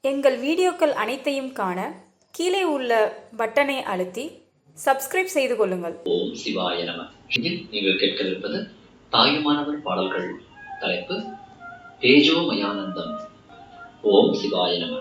எங்கள் வீடியோக்கள் அனைத்தையும் காண கீழே உள்ள பட்டனை அழுத்தி சப்ஸ்கிரைப் செய்து கொள்ளுங்கள். ஓம் சிவாய நம. இதில் நீங்கள் கேட்கவிருப்பது தாயுமானவர் பாடல்கள். தலைப்பு தேஜோமயானந்தம். ஓம் சிவாய நம.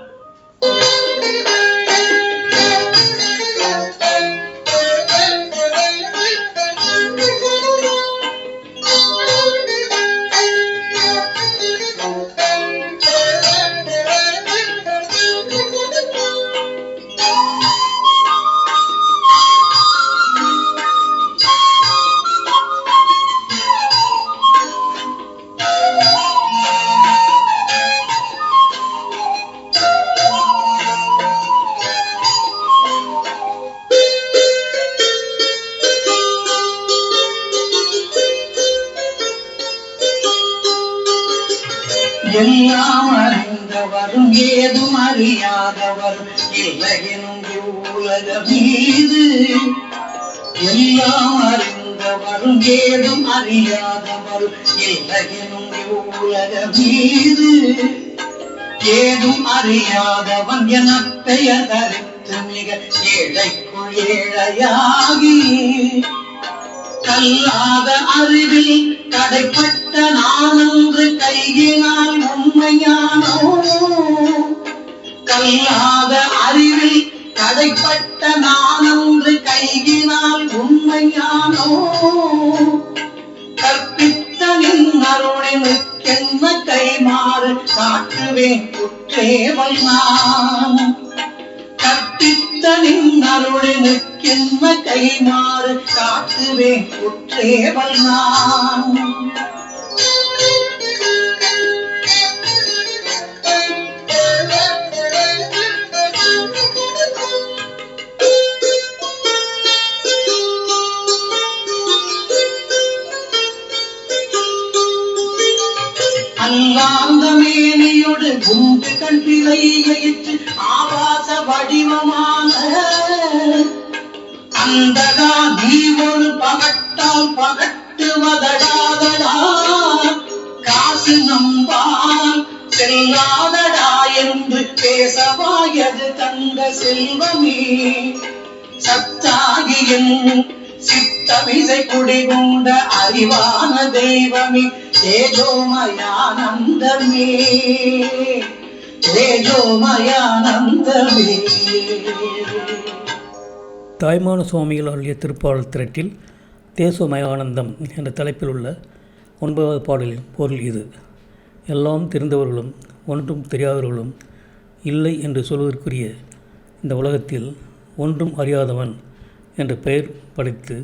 எல்லாம் அறிந்தவரும் ஏதும் அறியாதவரும் இல்லையெனும் உலக மீது. எல்லாம் அறிந்தவரும் ஏதும் அறியாதவரும் இல்லையெனும் உலக மீது. ஏதும் அறியாதவன் என பெயர் தரித்து மிக ஏழைக்குள் ஏழையாகி கல்லாத அறிவில் கடைப்பட்ட நானன்று கையினால் உண்மையானோ. கல்லாத அறிவில் கடைப்பட்ட நானன்று கையினால் உண்மையானோ. கற்பித்த நின் அருளினுக்கென்ன கைமாறு காட்டுவேன் குற்றேவல் நான். கற்பித்த நின் அருளினுக்கென்ன கைமாறு காட்டுவேன் குற்றேவல் நான். அல்லாந்த மேனியோடு குண்டு கண்பிலை ஏற்று ஆபாச வடிவமான அந்தகா நீ ஒரு பகட்டால் பகட்டுவதடாதடா. காசு நம்பால் செல்லாதடா என்று பேசவாயது தந்த செல்வமே. சத்தாகியின் சித்தமிசை குடிகொண்ட அறிவான தெய்வமே. தேஜோமயானந்தமே, தேஜோமயானந்தமே. தாய்மான சுவாமிகள் அருளிய திருப்பாடல் திரட்டில் தேசோமயானந்தம் என்ற தலைப்பில் உள்ள 9வது பாடலின் பொருள் இது. எல்லாம் தெரிந்தவர்களும் ஒன்றும் தெரியாதவர்களும் இல்லை என்று சொல்வதற்குரிய இந்த உலகத்தில் ஒன்றும் அறியாதவன் என்ற பெயர் படைத்து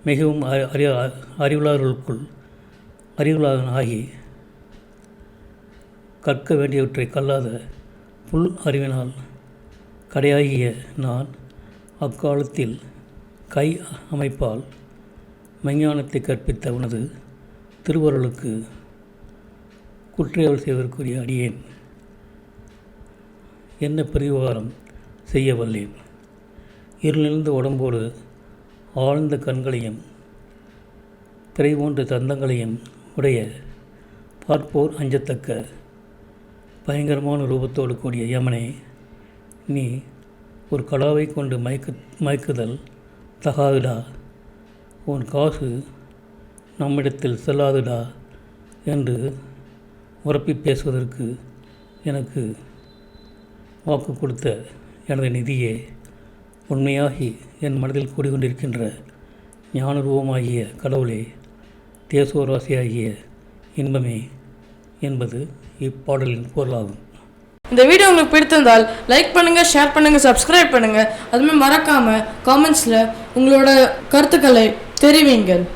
மிகவும் அறிவுள்ளவர்களுக்குள் அறிவுள்ளவன் ஆகி கற்க வேண்டியவற்றை கல்லாத புல் அறிவினால் கடையாகிய நான் அக்காலத்தில் கை அமைப்பால் மெஞ்ஞானத்தை கற்பித்த உனது திருவருளுக்கு குற்றேவல் செய்வதற்குரிய அடியேன் என்ன பரிவாரம் செய்ய வல்லேன். இருளிருந்த உடம்போடு ஆழ்ந்த கண்களையும் பிறை போன்ற தந்தங்களையும் உடைய பார்ப்போர் அஞ்சத்தக்க பயங்கரமான ரூபத்தோடு கூடிய யமனே, நீ ஒரு கடாவை கொண்டு மயக்குதல் தகாதுடா. உன் காசு நம்மிடத்தில் செல்லாதுடா என்று உரப்பி பேசுவதற்கு எனக்கு வாக்கு கொடுத்த எனது நிதியே, உண்மையாகி என் மனதில் கூடிக்கொண்டிருக்கின்ற ஞானரூபமாகிய கடவுளே, தேசோராசியாகிய இன்பமே என்பது இப்பாடலின் பொருளாகும். இந்த வீடியோ உங்களுக்கு பிடித்திருந்தால் லைக் பண்ணுங்கள், ஷேர் பண்ணுங்கள், சப்ஸ்கிரைப் பண்ணுங்கள். அதுமாதிரி மறக்காமல் காமெண்ட்ஸில் உங்களோட கருத்துக்களை தெரிவிங்கள்.